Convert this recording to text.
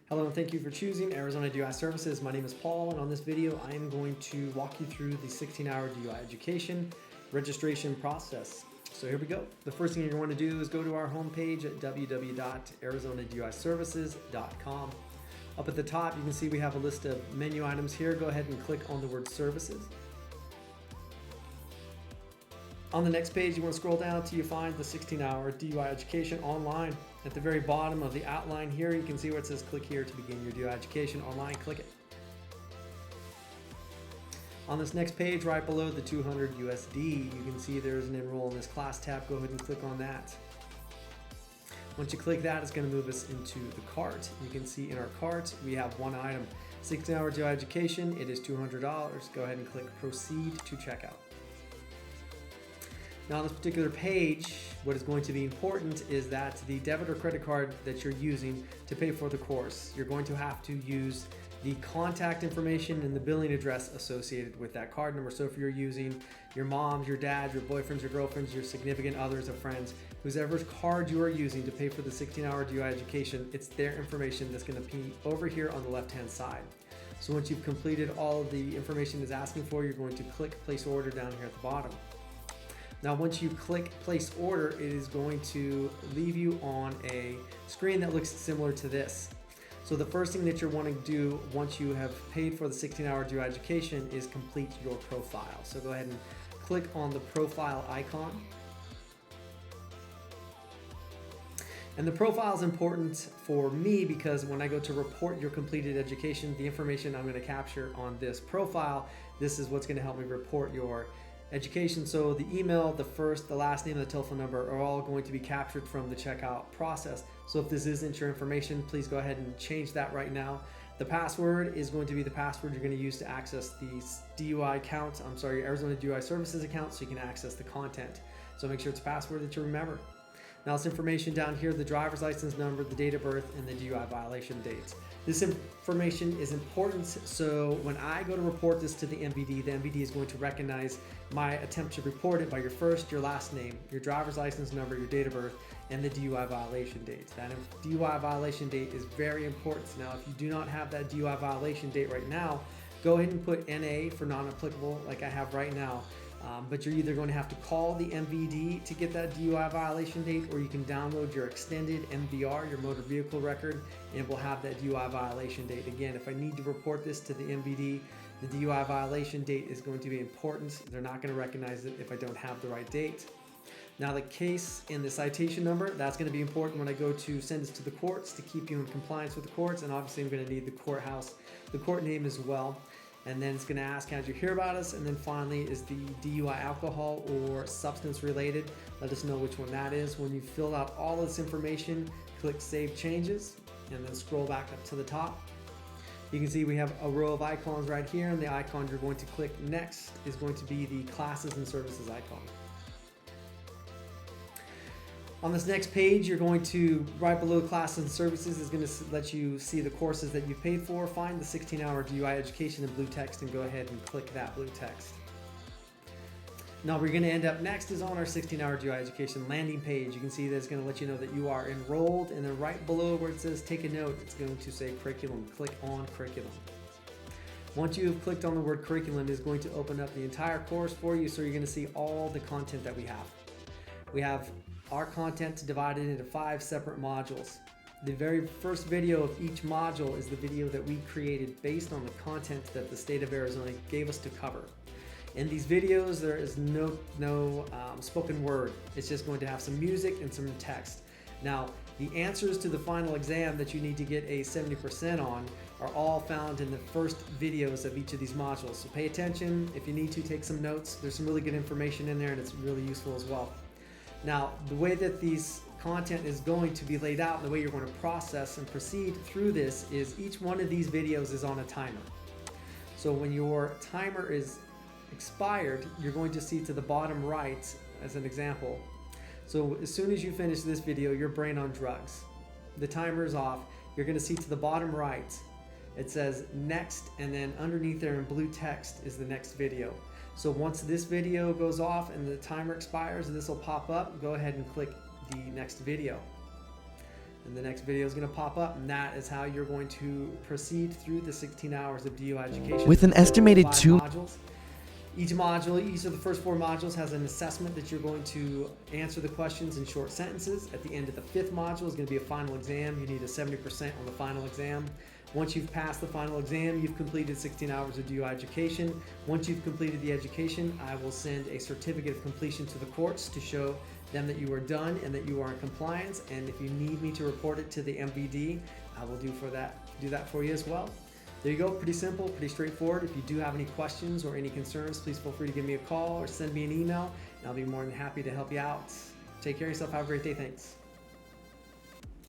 Hello and thank you for choosing Arizona DUI Services. My name is Paul, and on this video I am going to walk you through the 16-hour DUI education registration process. So here we go. The first thing you're going to do is go to our homepage at www.arizonaduiservices.com. Up at the top you can see we have a list of menu items here. Go ahead and click on the word services. On the next page, you want to scroll down till you find the 16-hour DUI education online. At the very bottom of the outline here, you can see where it says click here to begin your DUI education online. Click it. On this next page, right below the 200 USD, you can see there's an Enroll in this class tab. Go ahead and click on that. Once you click that, it's going to move us into the cart. You can see in our cart, we have one item, 16-hour DUI education. It is $200. Go ahead and click proceed to checkout. Now on this particular page, what is going to be important is that the debit or credit card that you're using to pay for the course, you're going to have to use the contact information and the billing address associated with that card number. So if you're using your mom's, your dad's, your boyfriend's, your girlfriend's, your significant others or friends, whoever's card you are using to pay for the 16-hour DUI education, it's their information that's going to be over here on the left-hand side. So once you've completed all of the information it's asking for, you're going to click place order down here at the bottom. Now once you click place order, it is going to leave you on a screen that looks similar to this. So the first thing that you're wanting to do once you have paid for the 16-hour DUI education is complete your profile. So go ahead and click on the profile icon. And the profile is important for me because when I go to report your completed education, the information I'm going to capture on this profile, this is what's going to help me report your education. So the email, the first, the last name, and the telephone number are all going to be captured from the checkout process. So if this isn't your information, please go ahead and change that right now. The password is going to be the password you're going to use to access the DUI account, Arizona DUI Services account, so you can access the content. So make sure it's a password that you remember. Now this information down here, the driver's license number, the date of birth, and the DUI violation date. This information is important, so when I go to report this to the MVD is going to recognize my attempt to report it by your first, your last name, your driver's license number, your date of birth, and the DUI violation date. That DUI violation date is very important. Now, if you do not have that DUI violation date right now, go ahead and put NA for non-applicable like I have right now. But you're either going to have to call the MVD to get that DUI violation date, or you can download your extended MVR, your motor vehicle record, and it will have that DUI violation date. Again, if I need to report this to the MVD, the DUI violation date is going to be important. They're not going to recognize it if I don't have the right date. Now the case and the citation number, that's going to be important when I go to send this to the courts to keep you in compliance with the courts, and obviously I'm going to need the courthouse, the court name as well. And then it's going to ask how did you hear about us, and then finally is the DUI alcohol or substance related. Let us know which one that is. When you fill out all this information, click Save Changes and then scroll back up to the top. You can see we have a row of icons right here, and the icon you're going to click next is going to be the classes and services icon. On this next page, you're going to, right below classes and services, is going to let you see the courses that you've paid for. Find the 16-hour DUI education in blue text and go ahead and click that blue text. Now, where you're going to end up next is on our 16-hour DUI education landing page. You can see that it's going to let you know that you are enrolled, and then right below where it says take a note, it's going to say curriculum. Click on curriculum. Once you have clicked on the word curriculum, it's going to open up the entire course for you, so you're going to see all the content that we have. We have our content divided into 5 separate modules. The very first video of each module is the video that we created based on the content that the state of Arizona gave us to cover. In these videos, there is no spoken word. It's just going to have some music and some text. Now, the answers to the final exam that you need to get a 70% on are all found in the first videos of each of these modules. So pay attention. If you need to, take some notes. There's some really good information in there, and it's really useful as well. Now, the way that these content is going to be laid out and the way you're going to process and proceed through this is each one of these videos is on a timer. So when your timer is expired, you're going to see to the bottom right as an example. So as soon as you finish this video, your brain on drugs. The timer is off. You're going to see to the bottom right, it says next, and then underneath there in blue text is the next video. So once this video goes off and the timer expires, this will pop up. Go ahead and click the next video. and the next video is going to pop up, and that is how you're going to proceed through the 16 hours of DUI education. With an estimated 5 2 modules. Each of the first 4 modules has an assessment that you're going to answer the questions in short sentences. At the end of the 5th module is going to be a final exam. You need a 70% on the final exam. Once you've passed the final exam, you've completed 16 hours of DUI education. Once you've completed the education, I will send a certificate of completion to the courts to show them that you are done and that you are in compliance. And if you need me to report it to the MVD, I will do that for you as well. There you go. Pretty simple, pretty straightforward. If you do have any questions or any concerns, please feel free to give me a call or send me an email, and I'll be more than happy to help you out. Take care of yourself. Have a great day. Thanks.